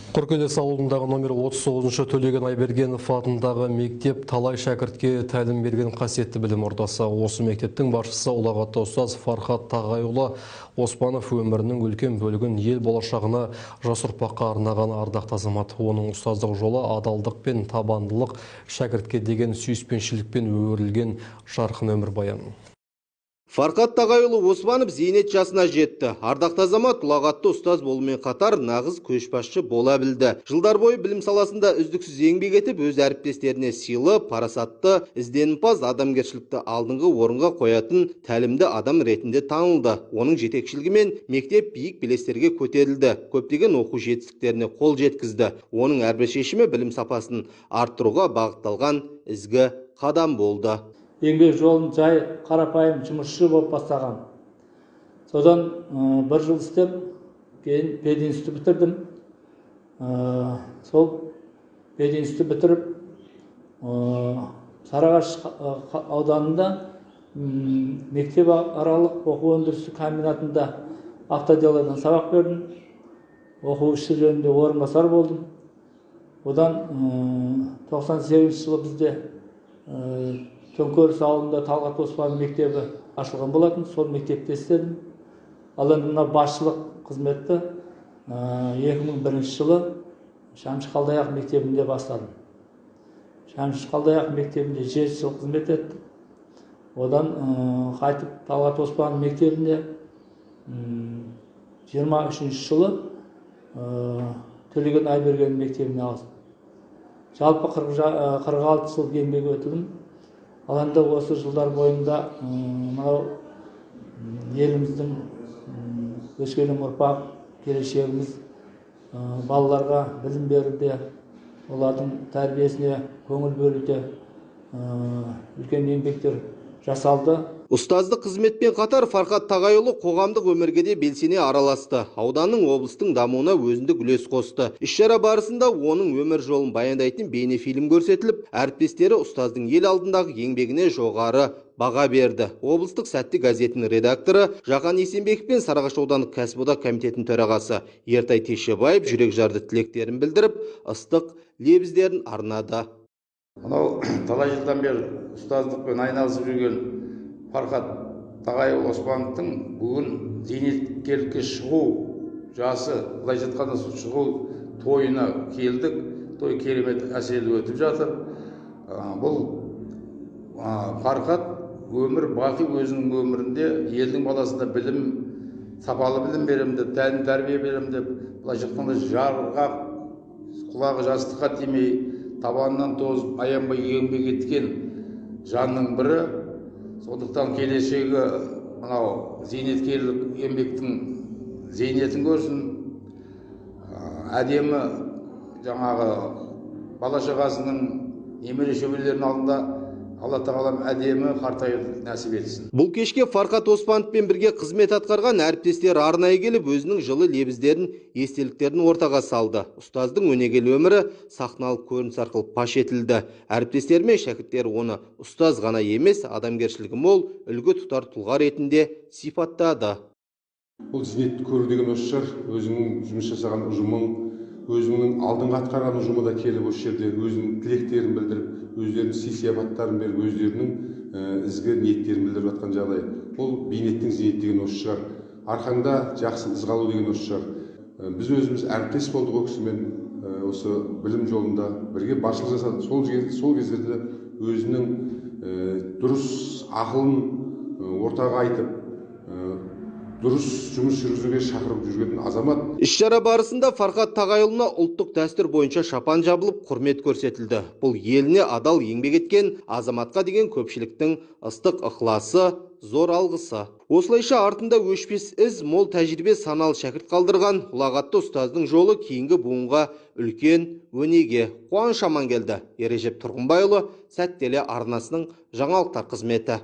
Құркелес ауылындағы номер 39-шы Төлеген Айбергенов атындағы мектеп талай шәкіртке тәлім берген қасиетті білім ордасы. Осы мектептің басшысы ұлағатты ұстаз Фархат Тағайұлы Оспанов өмірінің үлкен бөлігін ел болашағына, жас ұрпаққа арнаған ардақты азамат. Оның ұстаздық жолы адалдық пен табандылық, шәкіртке деген сүйіспеншілікпен өрілген жарқын өмір баян. Фархат Тағайұлы Оспанов зейнет жасына жетті. Ардақты азамат ұлағатты ұстаз болумен қатар нағыз көшбасшы бола білді. Жылдар бойы білім саласында үздіксіз еңбек етіп, өз әріптестеріне сыйлы, парасатты, ізденімпаз адамгершілікті алдыңғы орынға қоятын тәлімді адам ретінде танылды. Оның жетекшілігімен мектеп биік белестерге көтерілді. Көптеген оқу жетістіктеріне қол жеткізді. Оның әрбір шешімі білім сапасын арттыруға бағытталған ізгі қадам болды. Еңбек жолын жай қарапайым жұмысшы болып бастаған. Содан бір жыл істеп, кейін пединститут бітірдім. Сол пединститут бітіріп, Сарыағаш ауданында мектеп аралық оқу өндірісі комбинатында автоделадан сабақ бердім. Оқу ісі жөнінде орынбасар болдым. Одан 98 жылы бізде Төңкеріс ауылында Талғат Оспанов мектебі ашылған болатын, сол мектепте істедім. Ал енді мына басшылық қызметті 2001 жылы Шәмші Қалдаяқ мектебінде бастадым. Шәмші Қалдаяқ мектебінде 7 жыл қызмет еттім. Одан қайтып Талғат Оспанов мектебінде 23 жылы Төлеген Айберген мектебіне ауыстым. Жалпы 46 жыл еңбек өтілдім. Ал енді осы жылдар бойында еліміздің өскелең ұрпақ, келешегіміз балаларға білім беруде, олардың тәрбиесіне көңіл бөлуде үлкен еңбектер жасалды. Ұстаздық қызметпен қатар Фархат Тағайұлы қоғамдық өмірге де белсене араласты. Ауданның, облыстың дамуына өзіндік үлес қосты. Іс-шара барысында оның өмір жолын баяндайтын бейнефильм көрсетіліп, әріптестері ұстаздың ел алдындағы еңбегіне жоғары баға берді. Облыстық Сәтті газетінің редакторы Жақан Есенбеков пен Сарыағаш аудандық кәсіподақ комитетінің төрағасы Ертай Тешебаев жүрек жарды тілектерін білдіріп, ыстық лебіздерін арнады. Мынау талай жылдан бері ұстаздықпен айналысып жүрген Фархат Тағайұлы Оспановтың бүгін зейнеткерлікке шығу жасы, былай жатқанда шығу тойына келдік. Той керемет әсерлі өтіп жатыр. Бұл Фархат өмір бақи өзінің өмірінде елдің баласына білім, сапалы білім беремін деп, тәлім тәрбие беремін деп, былай жатқанда жарғақ, құлағы жастыққа тимей, табанынан тозып, аянбай еңбек еткен жанның бірі. Сондықтан келешегі мынау зейнеткерлік еңбектің зейнетін көрсін, әдемі жаңағы бала шағасының немере шөберелерінің алдында Алла тағалам әдемі қартаюды нәсіп етсін. Бұл кешке Фархат Оспановпен бірге қызмет атқарған әріптестер арнайы келіп, өзінің жылы лебіздерін, естеліктерін ортаға салды. Ұстаздың өнегелі өмірі сахналық көрініс арқылы паш етілді. Әріптестер мен шәкірттер оны ұстаз ғана емес, адамгершілігі мол, үлгі тұтар тұлға ретінде сипаттады. Бұл зейнетті көру деген осы шығар, өзінің жұмыс жасаған ұжымың, өзінің алдыңғы атқарған ұжымы да келіп осы жерде өзінің тілектерін білдіріп, өздерінің сый-сияпаттарын беріп, өздерінің ізгі ниеттерін білдіріп жатқан жағдай. Бұл бейнеттің зейнеті деген осы шығар. Арқаңда жақсы із қалу деген осы шығар. Біз өзіміз әріптес болдық ол кісімен осы білім жолында бірге басшылық жасадық. Сол кездерде өзінің дұрыс ақылын ортаға айтып, дұрыс жұмыс жүргізуге шақырып жүрген азамат. Іс-шара барысында Фархат Тағайұлына ұлттық дәстүр бойынша шапан жабылып, құрмет көрсетілді. Бұл еліне адал еңбек еткен азаматқа деген көпшіліктің ыстық ықыласы, зор алғысы. Осылайша артында өшпес із, мол тәжірибе, саналы шәкірт қалдырған ұлағатты ұстаздың жолы кейінгі буынға үлкен өнеге. Қуаныш Амангелді, Ережеп Тұрғынбайұлы, Сәттелі арнасының жаңалықтар қызметі.